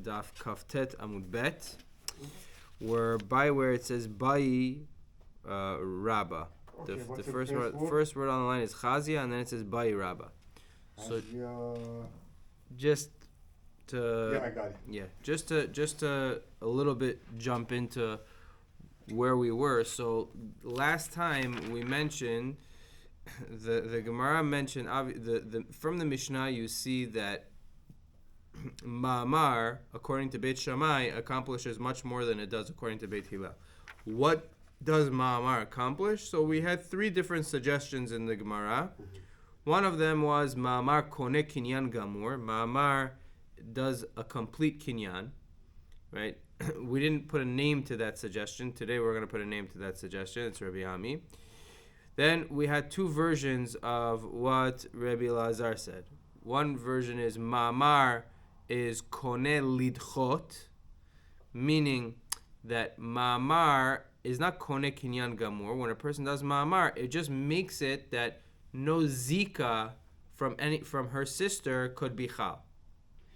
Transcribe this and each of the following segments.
Daf Kaftet Amud Bet. We're by where it says Bai Rabba. The first word on the line is Chazia, and then it says Bai Rabba. So just to I got it. just to a little bit jump into where we were. So last time we mentioned the Gemara mentioned from the Mishnah you see that Ma'amar, according to Beit Shammai, accomplishes much more than it does according to Beit Hillel. What does Ma'amar accomplish? So we had three different suggestions in the Gemara. One of them was Ma'amar Kone Kinyan Gamur. Ma'amar does a complete Kinyan, right? We didn't put a name to that suggestion. Today we're going to put a name to that suggestion. It's Rabbi Ami. Then we had two versions of what Rabbi Lazar said. One version is Ma'amar is Kone Lidchot, meaning that Ma'amar is not Kone Kinyan Gamur. When a person does Ma'amar, it just makes it that no Zika from her sister could be Chal.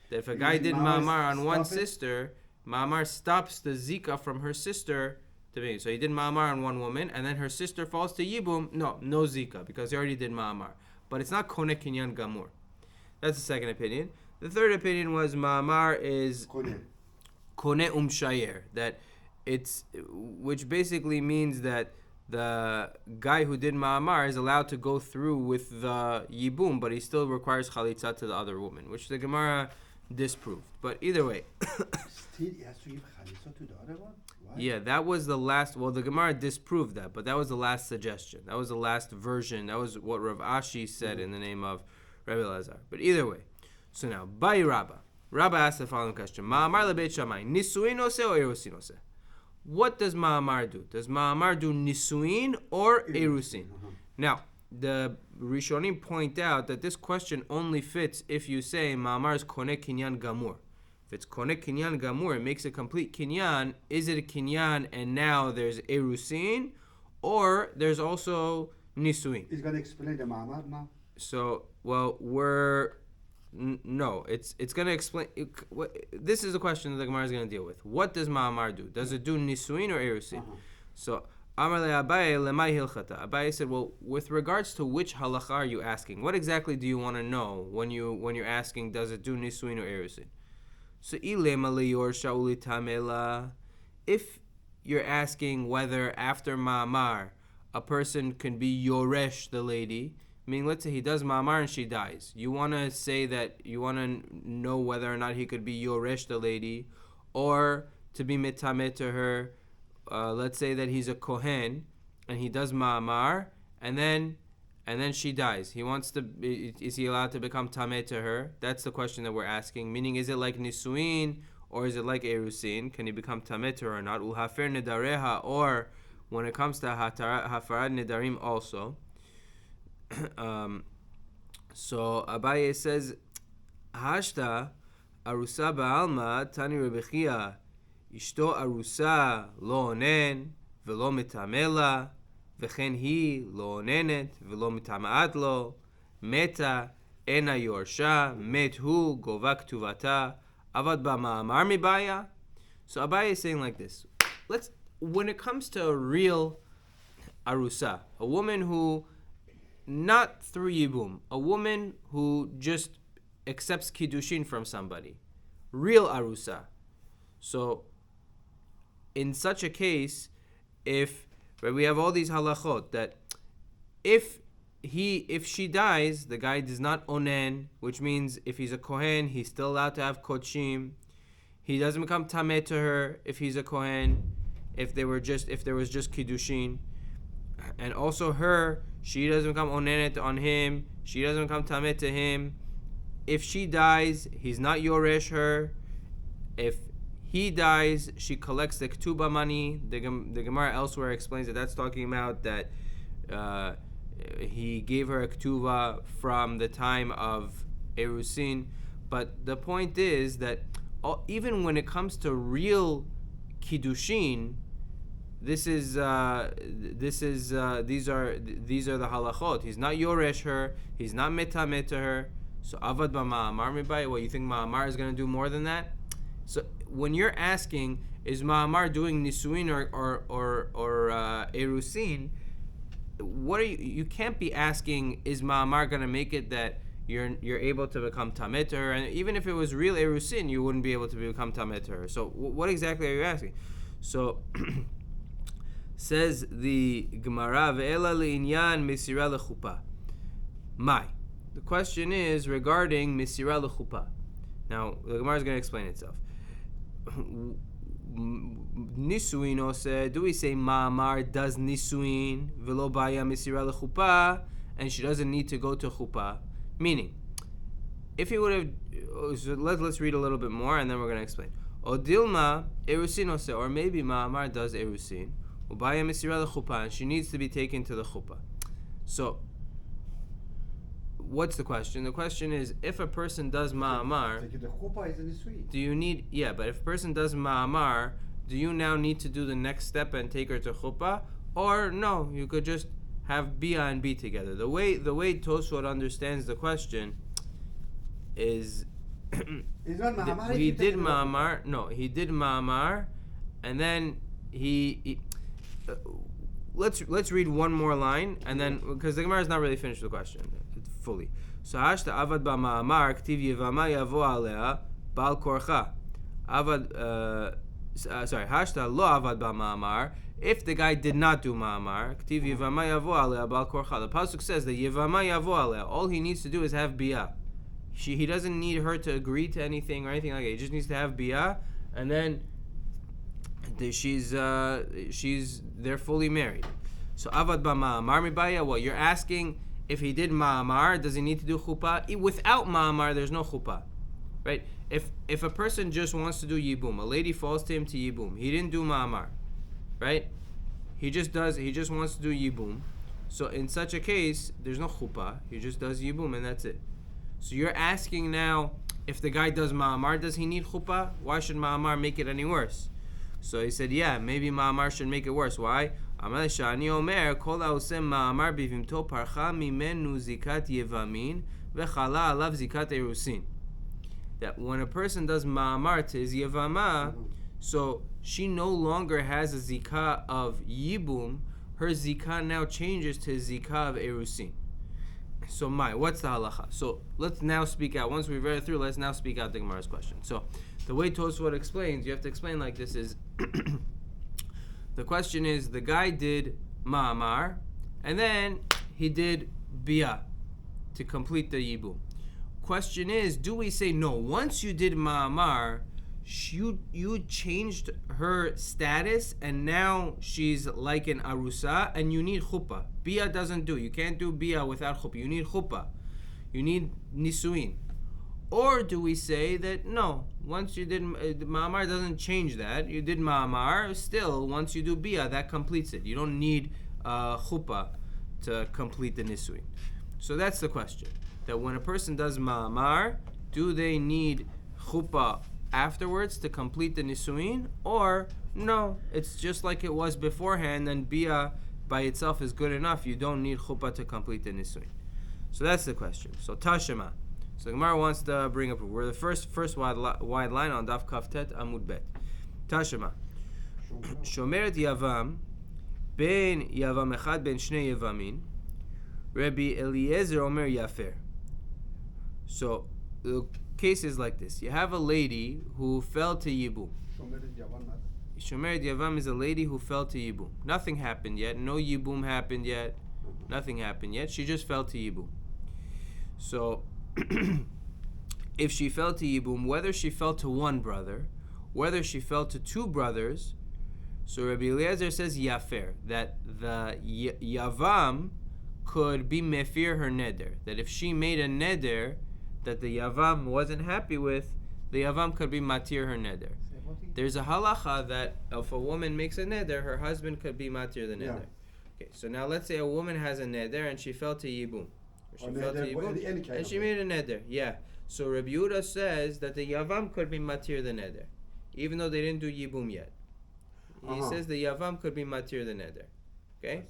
That if a guy did Ma'amar on one sister, Ma'amar stops the Zika from her sister to be. So he did Ma'amar on one woman, and then her sister falls to Yibum. No Zika, because he already did Ma'amar. But it's not Kone Kinyan Gamur. That's the second opinion. The third opinion was Ma'amar is Kone Shayer, that which basically means that the guy who did Ma'amar is allowed to go through with the Yibum, but he still requires Chalitza to the other woman, which the Gemara disproved. But either way. Still, he has to give Chalitza to the other one? Why? Yeah, that was the last. Well, the Gemara disproved that, but that was the last suggestion. That was the last version. That was what Rav Ashi said in the name of Rabbi Lazar. But either way. So now, Bai Rabba. Rabba asked the following question. Ma'amar lebeit Shammai. Nisuin ose or erusin ose? What does Ma'amar do? Does Ma'amar do Nisuin or erusin? Now, the Rishonim point out that this question only fits if you say Ma'amar is Kone Kinyan Gamur. If it's Kone Kinyan Gamur, it makes a complete Kinyan. Is it a Kinyan and now there's erusin? Or there's also Nisuin? He's going to explain the Ma'amar now? So, well, no, it's going to explain. This is a question that the Gemara is going to deal with. What does Ma'amar do? Does it do Nisuin or Erusin? So, Amar le Abaye lemay hilchata. Abaye said, well, with regards to which halacha are you asking? What exactly do you want to know when you're asking, does it do Nisuin or Erusin? So, ilema leyor shauli tamela. If you're asking whether after Ma'amar a person can be Yoresh the lady, meaning, let's say he does Ma'amar and she dies. You want to say that you want to know whether or not he could be Yoresh the lady, or to be Mitameh to her. Let's say that he's a Kohen and he does Ma'amar and then she dies. He wants to. Is he allowed to become Tameh to her? That's the question that we're asking. Meaning, is it like Nisuin or is it like Erusin? Can he become Tameh to her or not? Ulhafer Nedareha, or when it comes to Hafarad Nedarim also. So Abaye says, Hashta Arusa Ba'alma Tani Rebechia Ishto Arusa Lo Onen Velo Mitamela Vechen Hi Lo Onenet Velo Mitamaat Lo Meta Ena Yorsha Met Hu Govak Tuvata Avad Ba'ma'amar Mibaya. So Abaye is saying like this. When it comes to a real Arusa, a woman who not through Yibum, a woman who just accepts Kiddushin from somebody. Real Arusa. So, in such a case, we have all these halachot, that if she dies, the guy does not onen, which means if he's a Kohen, he's still allowed to have Kodshim. He doesn't become Tameh to her if he's a Kohen, if there was just Kiddushin. And also she doesn't become onenet on him. She doesn't become tameh to him. If she dies, he's not yoresh her. If he dies, she collects the ketubah money. The Gemara elsewhere explains that that's talking about that he gave her a ketubah from the time of Erusin. But the point is that even when it comes to real kiddushin, these are the halachot. He's not yoresh her. He's not metameh to her. So avad b'ma'amar mibai. What, you think Ma'amar is going to do more than that? So when you're asking, is Ma'amar doing Nisuin or Erusin, what are you can't be asking, is Ma'amar going to make it that you're able to become Tameter, and even if it was real Erusin, you wouldn't be able to become Tameter. So what exactly are you asking? So says the Gemara, Ve'ela le'inyan misira lechupa. My. The question is regarding misira lechupa. Now, the Gemara is going to explain itself. Nisuin said, do we say Ma'amar does Nisuin, velo baya misira lechupa, and she doesn't need to go to chupa? Meaning, if he would have, so let's read a little bit more and then we're going to explain. Odilma erusin said, or maybe Ma'amar does erusin, ubaya misira lechupa, and she needs to be taken to the chupa. So, what's the question? The question is, if a person does Ma'amar, The chuppah is in the suite. do you need, but if a person does Ma'amar, do you now need to do the next step and take her to chuppah? Or no, you could just have Bia and B together. The way Tosfot understands the question is It's not Ma'amar. he did Ma'amar, and then he let's read one more line, and then, because the Gemara is not really finished with the question fully. So hashta avad ba ma'amar ktiv yevama yavo alea bal korcha avad hashta lo avad ba ma'amar. If the guy did not do ma'amar, ktiv yevama yavo alea bal korcha, the pasuk says that yevama yavo alea, all he needs to do is have bia. He doesn't need her to agree to anything or anything like that. He just needs to have bia, and then they're fully married. So avad ba ma'amar mibaya. Well, you're asking, if he did ma'amar, does he need to do chuppah? Without ma'amar, there's no chuppah, right? If a person just wants to do yibum, a lady falls to him to yibum, he didn't do ma'amar, right? He just wants to do yibum. So in such a case, there's no chuppah. He just does yibum and that's it. So you're asking now, if the guy does ma'amar, does he need chuppah? Why should ma'amar make it any worse? So he said, yeah, maybe ma'amar should make it worse. Why? That when a person does ma'amar to his yevama, so she no longer has a zikah of yibum, her zikah now changes to a zikah of erusin. So what's the halacha? So let's now speak out. Once we've read it through, let's now speak out the Gemara's question. So the way Tosfot explains, you have to explain like this is, the question is, the guy did ma'amar, and then he did bia to complete the yibum. Question is, do we say, no, once you did ma'amar, you changed her status, and now she's like an arusa, and you need chuppah. Bia doesn't do. You can't do bia without chuppah. You need chuppah. You need nisuin. Or do we say that no, once you did ma'amar doesn't change that. You did ma'amar, still once you do bia, that completes it. You don't need chuppah to complete the nisuin. So that's the question. That when a person does ma'amar, do they need chuppah afterwards to complete the nisuin, or no, it's just like it was beforehand, and bia by itself is good enough. You don't need chuppah to complete the nisuin. So that's the question. So Tashema. So Gemara wants to bring up, we're the first wide line on Daf Kaftet Amud Bet. Tashema. Shomeret Yavam ben Yavam Echad ben Shnei Yavamin, Rabbi Eliezer Omer Yafer. So the case is like this. You have a lady who fell to Yibum. Shomeret Yavam is a lady who fell to Yibum. Nothing happened yet. No Yibum happened yet. Nothing happened yet. She just fell to Yibum. So if she fell to Yibum, whether she fell to one brother, whether she fell to two brothers, so Rabbi Eliezer says Yafer, that the Yavam could be mefir her neder. That if she made a neder that the Yavam wasn't happy with, the Yavam could be matir her neder. There's a halacha that if a woman makes a neder, her husband could be matir the neder. Yeah. Okay, so now let's say a woman has a neder and she fell to Yibum. She fell to Yibum and she made a neder. Yeah. So Rabbi Yehuda says that the Yavam could be matir the neder, even though they didn't do Yibum yet. He says the Yavam could be matir the neder. Okay?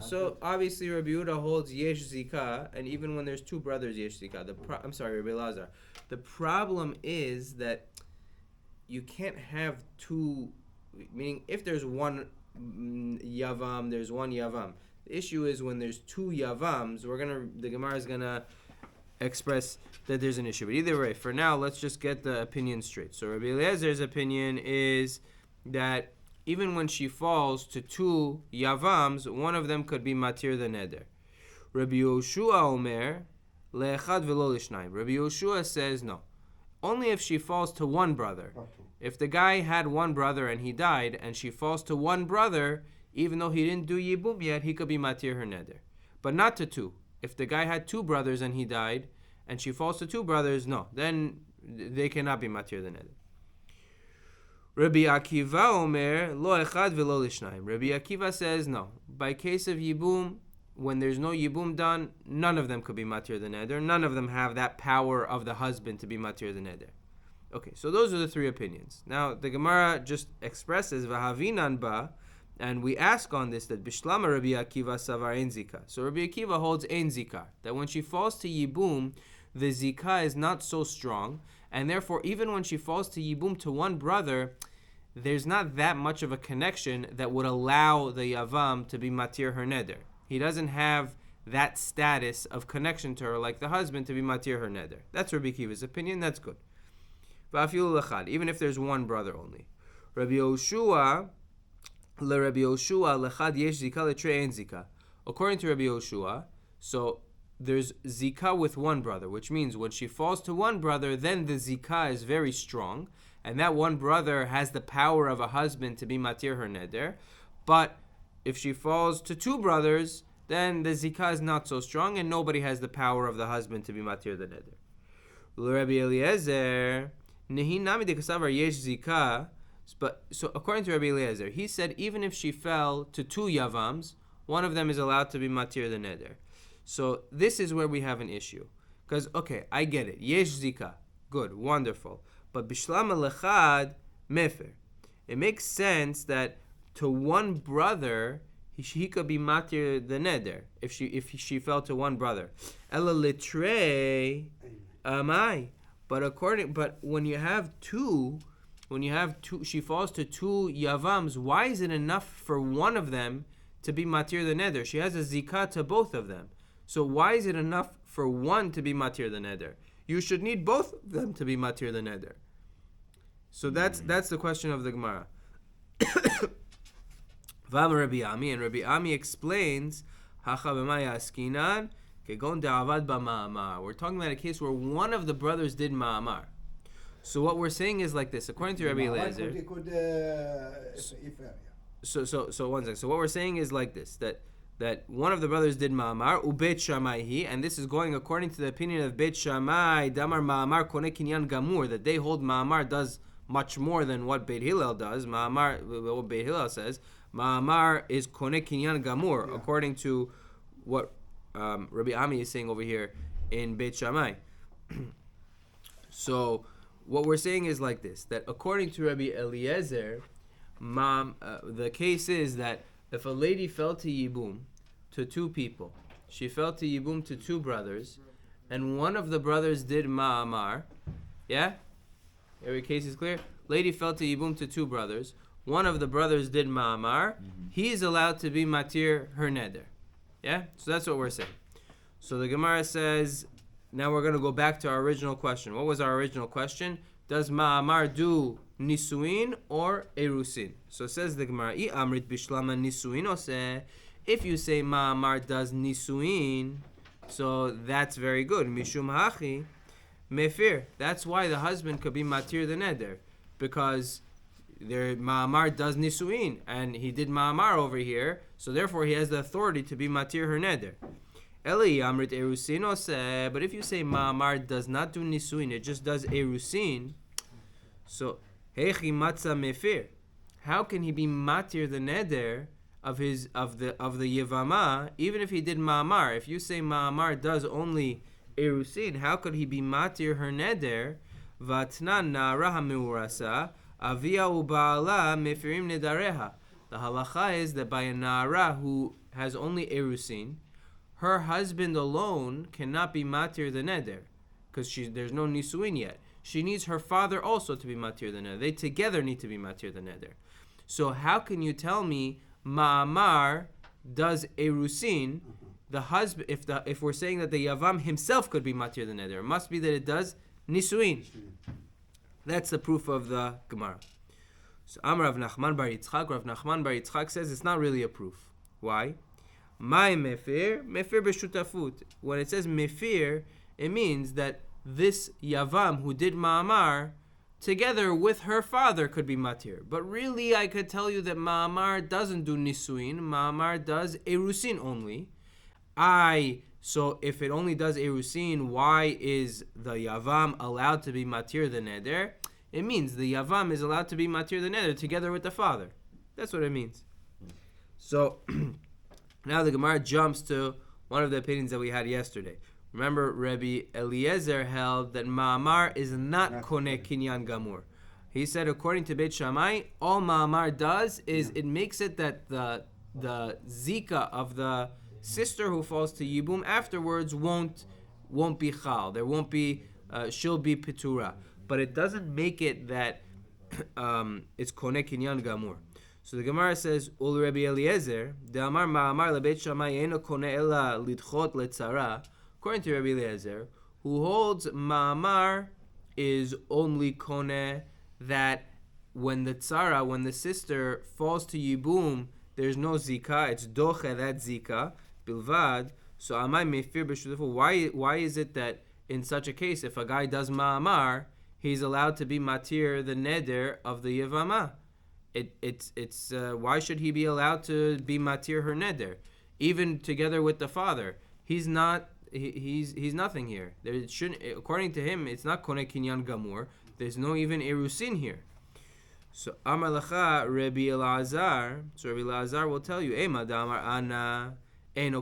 So obviously Rabbi Yehuda holds yesh zikah, and even when there's two brothers, yesh zikah. Rabbi Lazar. The problem is that you can't have two, meaning if there's one yavam, there's one yavam. The issue is when there's two yavams, the Gemara is gonna express that there's an issue. But either way, for now, let's just get the opinion straight. So Rabbi Eliezer's opinion is that even when she falls to two yavams, one of them could be matir the neder. Rabbi Yoshua Omer le'echad v'lo l'shnayim. Rabbi Yoshua says no. Only if she falls to one brother. If the guy had one brother and he died, and she falls to one brother, even though he didn't do yibum yet, he could be matir her neder. But not to two. If the guy had two brothers and he died, and she falls to two brothers, no. Then they cannot be matir the neder. Rabbi Akiva Omer lo echad v'lo l'shnayim. Rabbi Akiva says no. By case of yibum, when there's no yibum done, none of them could be matir the neder. None of them have that power of the husband to be matir the neder. Okay, so those are the three opinions. Now, the Gemara just expresses v'havinan ba, and we ask on this that bishlama Rabbi Akiva savar ein zika. So Rabbi Akiva holds ein zika, that when she falls to yibum, the zika is not so strong, and therefore even when she falls to yibum to one brother, there's not that much of a connection that would allow the yavam to be matir her neder. He doesn't have that status of connection to her like the husband to be matir her neder. That's Rabbi Akiva's opinion. That's good. Even if there's one brother only. Rabbi Yoshua lechad yesh zika letrei ein zika. According to Rabbi Yoshua, so there's zika with one brother, which means when she falls to one brother, then the zika is very strong, and that one brother has the power of a husband to be matir her neder. But if she falls to two brothers, then the zika is not so strong, and nobody has the power of the husband to be matir the neder. Rabbi Eliezer, nehi nami de kasavar yesh zika. But so according to Rabbi Eliezer, he said even if she fell to two yavams, one of them is allowed to be matir the neder. So this is where we have an issue, because okay, I get it, yesh zika, good, wonderful, but bishlama lechad mefer. It makes sense that to one brother he could be matir the neder if she fell to one brother. Ela litrei amai. But when you have two, she falls to two yavams. Why is it enough for one of them to be matir the neder? She has a zikah to both of them. So why is it enough for one to be matir the neder? You should need both of them to be matir the neder. So that's the question of the Gemara. Vam Rabbi Ami, and Rabbi Ami explains, Hacha b'maya askinan, kegon de'avad b'ma'amar. We're talking about a case where one of the brothers did ma'amar. So what we're saying is like this, according to Rabbi Eliezer. So one second. So what we're saying is like this, that one of the brothers did ma'amar, ubeit Shammai, and this is going according to the opinion of Beit Shammai, damar ma'amar kone kinyan gamur, that they hold ma'amar does much more than what Beit Hillel does. Ma'amar, what Beit Hillel says, ma'amar is kone kinyan gamur, according to what Rabbi Ami is saying over here in Beit Shammai. So what we're saying is like this, that according to Rabbi Eliezer, the case is that if a lady fell to yibum to two people, she fell to yibum to two brothers, and one of the brothers did ma'amar, yeah? Every case is clear? Lady fell to yibum to two brothers, one of the brothers did ma'amar, he is allowed to be matir her neder. Yeah? So that's what we're saying. So the Gemara says, now we're going to go back to our original question. What was our original question? Does ma'amar do nisuin or erusin? So says the Gemara, I amrit bishlama nisuin ose. If you say ma'amar does nisuin, so that's very good. Mishum hachi mefir. That's why the husband could be matir the neder, because their ma'amar does nisuin, and he did ma'amar over here, so therefore he has the authority to be matir her neder. Eli amrit erusin ose. But if you say ma'amar does not do nisuin, it just does erusin, so hechi matza mefir. How can he be matir the neder of the yevama, even if he did ma'amar? If you say ma'amar does only erusin, how could he be matir her neder? Vatnan na'ara ha'meurasa avia u'ba'ala mefirim nedareha. The halacha is that by a na'ara who has only erusin, her husband alone cannot be matir the neder, because there's no nisuin yet. she needs her father also to be matir the neder. They together need to be matir the neder. So how can you tell me ma'amar does erusin? The husband, if we're saying that the yavam himself could be matir the neder, it must be that it does nisuin. That's the proof of the Gemara. So Amar Rav Nachman bar Yitzchak. Rav Nachman bar Yitzchak says it's not really a proof. Why? My mefir b'shutafut. When it says mefir, it means that this yavam who did ma'amar together with her father could be matir. But really, I could tell you that ma'amar doesn't do nisuin. Ma'amar does erusin only. So if it only does erusin, why is the yavam allowed to be matir the neder? It means the yavam is allowed to be matir the neder together with the father. That's what it means. So now the Gemara jumps to one of the opinions that we had yesterday. Remember, Rabbi Eliezer held that ma'amar is not koneh kinyan gamur. He said, according to Beit Shammai, all ma'amar does is it makes it that the zika of the sister who falls to yibum afterwards won't be chal. There won't be she'll be pitura, but it doesn't make it that it's koneh kinyan gamur. So the Gemara says, Ul Rabbi Eliezer, de amar ma'amar lebeit Shammai eno koneh ela lidchot letzara. According to Rabbi Eliezer, who holds ma'amar is only koneh that when the tzara, when the sister falls to yibum, there's no zika. It's doche that zika. Bilvad, so amai mefir b'shutafu. Why is it that in such a case, if a guy does ma'amar, he's allowed to be matir the neder of the yevamah? It's why should he be allowed to be matir her neder, even together with the father? He's not. He's nothing here. There shouldn't. According to him, it's not koneh kinyan gamur. There's no even erusin here. So Amar Lacha Rabbi Elazar. So Rabbi Elazar will tell you, Ema damar ana. That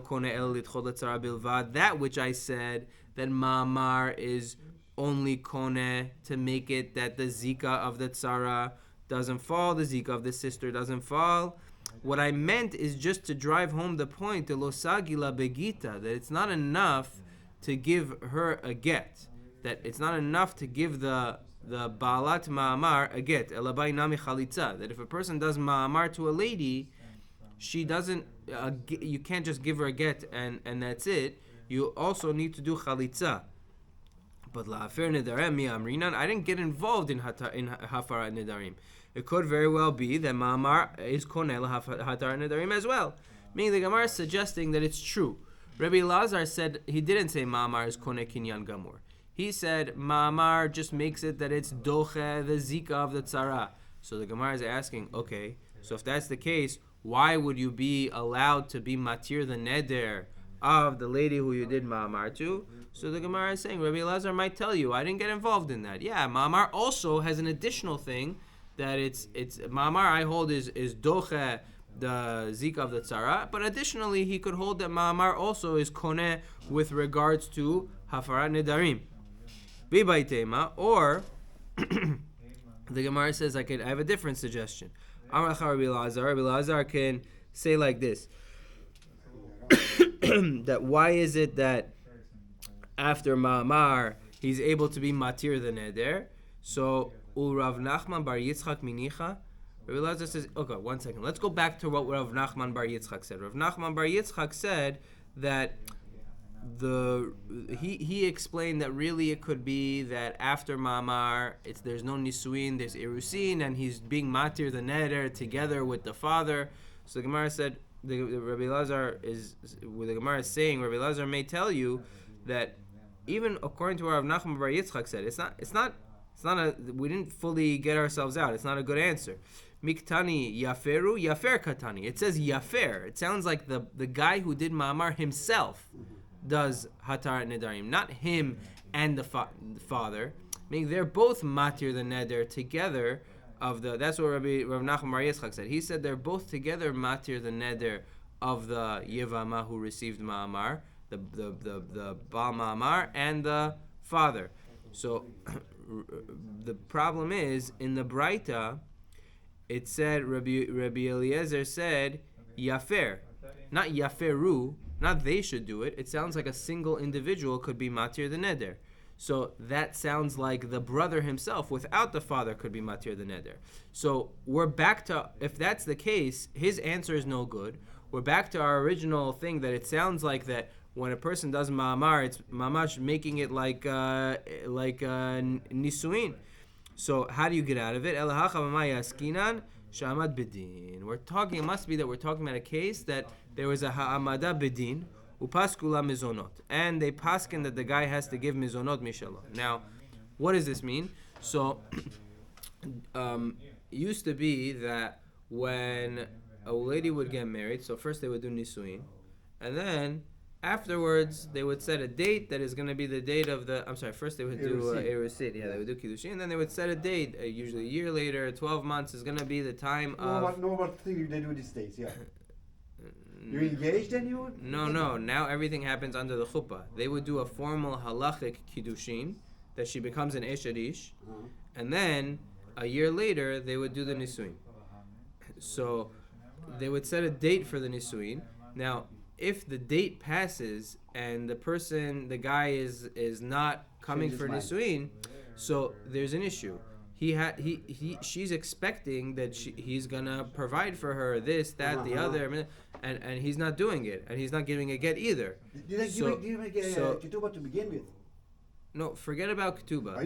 which I said that ma'amar is only koneh to make it that the zika of the tzara doesn't fall, the zika of the sister doesn't fall. What I meant is just to drive home the point, the losagila begita, that it's not enough to give her a get, that it's not enough to give the baalat ma'amar a get, elabai nami chalitza, that if a person does ma'amar to a lady, she doesn't. You can't just give her a get and that's it. You also need to do chalitza. But la'afer nedarim mi amrinan. I didn't get involved in hafarat nedarim. It could very well be that ma'amar is koneh hafarat nedarim as well. Meaning the Gemara is suggesting that it's true. Rabbi Lazar said he didn't say ma'amar is koneh kinyan gamur. He said ma'amar just makes it that it's doche the zika of the tzara. So the Gemara is asking, okay, so if that's the case, why would you be allowed to be matir the neder of the lady who you did ma'amar to? So the Gemara is saying, Rabbi Elazar might tell you, I didn't get involved in that. Yeah, ma'amar also has an additional thing that it's ma'amar I hold is doche the zika of the tzara, but additionally he could hold that ma'amar also is koneh with regards to hafarat nedarim. Bibaitema, or the Gemara says I have a different suggestion. Amar Rabbi Elazar can say like this: that why is it that after ma'amar he's able to be matir the neder? So Rav Nachman bar Yitzchak minicha. Rabbi Elazar says, okay, 1 second. Let's go back to what Rav Nachman bar Yitzchak said. Rav Nachman bar Yitzchak said that he explained that really it could be that after ma'amar there's no nisuin, there's erusin, and he's being matir the neder together with the father. So the Gemara said the Rabbi Elazar is what the Gemara is saying. Rabbi Elazar may tell you that even according to what Rav Nachman bar Yitzchak said, it's not we didn't fully get ourselves out. It's not a good answer. Miktani yaferu yafer katani. It says yafer. It sounds like the guy who did ma'amar himself does hatarat nedarim, not him and the father. Meaning they're both matir the neder together of the. That's what Rav Nachman bar Yitzchak said. He said they're both together matir the neder of the yevamah who received ma'amar, the baal ma'amar and the father. So the problem is in the Braita, it said Rabbi Eliezer said yafer, not yaferu. Not they should do it. It sounds like a single individual could be matir the neder. So that sounds like the brother himself, without the father, could be matir the neder. So we're back to, if that's the case, his answer is no good. We're back to our original thing that it sounds like that when a person does ma'amar, it's mamash making it like nisuin. So how do you get out of it? We're talking, it must be that we're talking about a case that there was a ha'amada bedin, upaskula mizonot, and they paskin that the guy has to give mizonot mishalom. Now, what does this mean? So, it used to be that when a lady would get married, so first they would do nisuin, and then afterwards they would set a date that is going to be the date of the, first they would do erusin, they would do kiddushin, and then they would set a date, usually a year later, 12 months is going to be the time of... No, what thing they do these days, yeah. You're engaged then you? No. Now everything happens under the chuppah. They would do a formal halachic kiddushin that she becomes an eshadish, and then a year later they would do the nisuin. So they would set a date for the nisuin. Now, if the date passes and the guy is not coming for nisuin, so there's an issue. She's expecting that he's gonna provide for her this, that, the other, and he's not doing it, and he's not giving a get either. Did you make ketubah to begin with? No, forget about ketubah.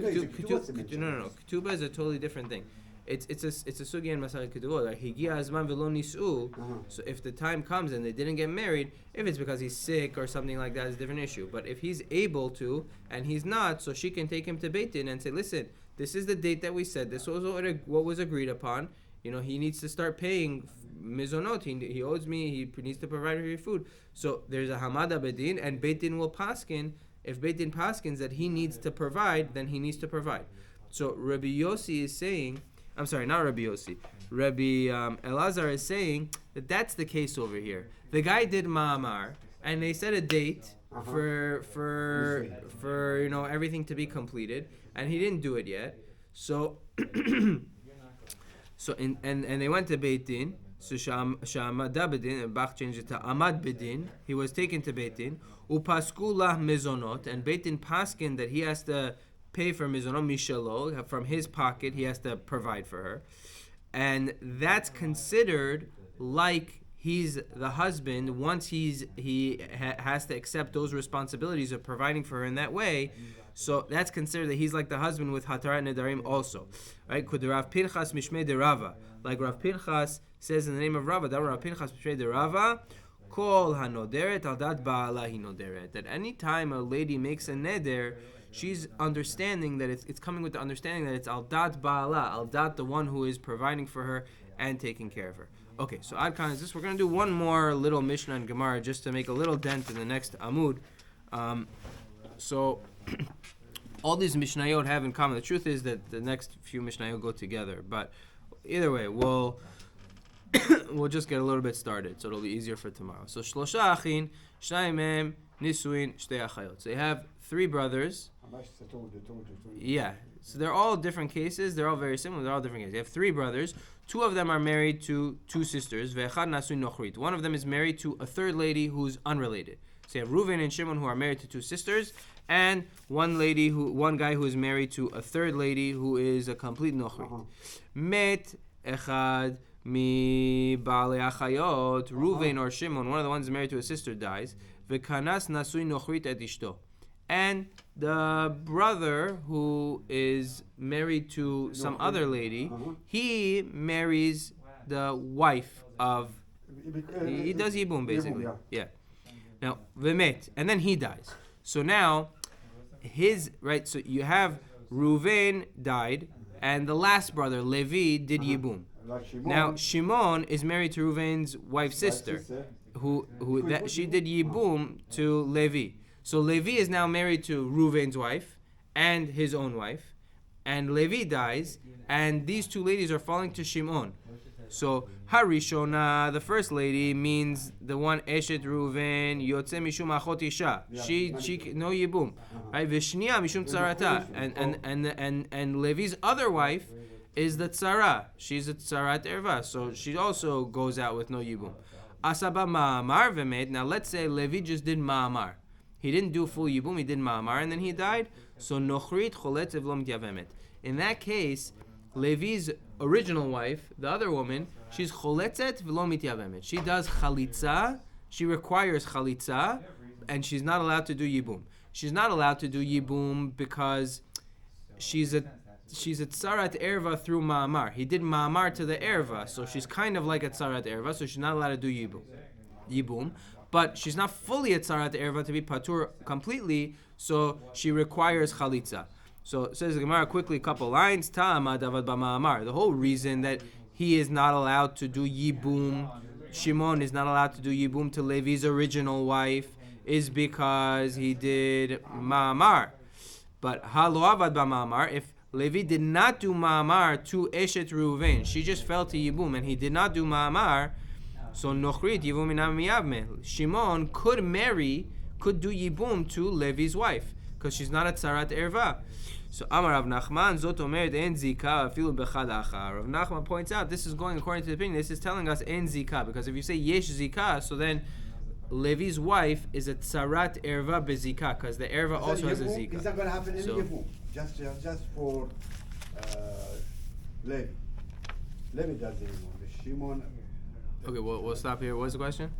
No. Ketubah is a totally different thing. It's a sugya in Masal Ketubot. Like higia azman velo nisu. So if the time comes and they didn't get married, if it's because he's sick or something like that, it's a different issue. But if he's able to and he's not, so she can take him to Beit Din and say, listen, this is the date that we said. This was what was agreed upon. He needs to start paying mizonot. He owes me. He needs to provide for your food. So there's a hamada bedin, and Beit Din will paskin. If Beit Din paskins that he needs to provide, then he needs to provide. So Rabbi Yossi is saying, I'm sorry, not Rabbi Yossi. Rabbi Elazar is saying that that's the case over here. The guy did ma'amar, and they set a date for everything to be completed, and he didn't do it yet. So and they went to Beit Din. So Sha'amad Bedin, and Bach changed it to Amad Bedin. He was taken to Beit Din. Upasku lah mizonot, and Beit Din paskin that he has to pay for mizonot mishalo, from his pocket. He has to provide for her, and that's considered like he's the husband once he has to accept those responsibilities of providing for her in that way. So that's considered that he's like the husband with Hatarat Nedarim also, right? Could Rav Pinchas Mishmei de Rava, like Rav Pinchas says in the name of Rava, that Rav Pinchas Mishmei de Rava, Kol hanoderet al dat ba'ala hinoderet. That any time a lady makes a neder, she's understanding that it's coming with the understanding that it's al dat ba'ala, al dat the one who is providing for her and taking care of her. Okay, so Adkan is this. We're going to do one more little Mishnah and Gemara just to make a little dent in the next Amud. So all these Mishnayot have in common. The truth is that the next few Mishnayot go together. But either way, we'll just get a little bit started, so it'll be easier for tomorrow. So Shlosha Achin, Shnayim Mem, Nisuin, Shtei Achayot. So you have three brothers. Yeah. So they're all different cases. They're all very similar. They're all different cases. You have three brothers. Two of them are married to two sisters. Ve'echad Nasuin Nochrit. One of them is married to a third lady who's unrelated. So you have Reuven and Shimon who are married to two sisters, and one guy who is married to a third lady who is a complete Nochrit. Met Echad Mi Baalei Achayot. Reuven or Shimon, one of the ones married to a sister, dies. Ve'kanas Nasuin Nochrit et Ishto. And the brother who is married to some other lady, he marries the wife of... He does Yibum, basically. Yeah. Now, Vemet, and then he dies. So now, so you have Reuven died, and the last brother, Levi, did Yibum. Now, Shimon is married to Reuven's wife's sister, she did Yibum to Levi. So Levi is now married to Reuven's wife and his own wife, and Levi dies, and these two ladies are falling to Shimon. So Harishona, the first lady, means the one Eshet Reuven Yotze Mishum Achot Isha. She no Yibum, right? Vishniya Mishum Tzarata, and Levi's other wife is the Tzara. She's a Tzarat Erva, so she also goes out with no Yibum. Asaba Ma'amar Vemed. Now let's say Levi just did Ma'amar. He didn't do full yibum, he did ma'amar, and then he died. So nochrit choletz v'lo mityavemet. In that case, Levi's original wife, the other woman, she's choletzet v'lo mityavemet. She does chalitza, she requires chalitza, and she's not allowed to do yibum. She's not allowed to do yibum because she's a tzarat erva through ma'amar. He did ma'amar to the erva, so she's kind of like a tzarat erva, so she's not allowed to do yibum. But she's not fully a tzarat erva to be patur completely, so she requires chalitza. So it says the Gemara quickly, a couple lines. Ta'ama davad b'ma'amar. The whole reason that he is not allowed to do yibum, Shimon is not allowed to do yibum to Levi's original wife, is because he did ma'amar. But halo avad b'ma'amar, if Levi did not do ma'amar to Eshet Reuven, she just fell to yibum, and he did not do ma'amar, so nochrit yibum minam miyavme. Shimon could do yibum to Levi's wife, because she's not a tzarat erva. So Amar Rav Nachman, Zot omeret en zika afilu bechad achar. Rav Nachman points out, this is going according to the opinion, this is telling us en zika, because if you say yesh zika, so then Levi's wife is a tzarat erva bezika, because the erva also has a zika. Is that going to happen in Yevamot? Just for Levi. Levi does it anymore. Shimon. Okay, we'll stop here. What's the question?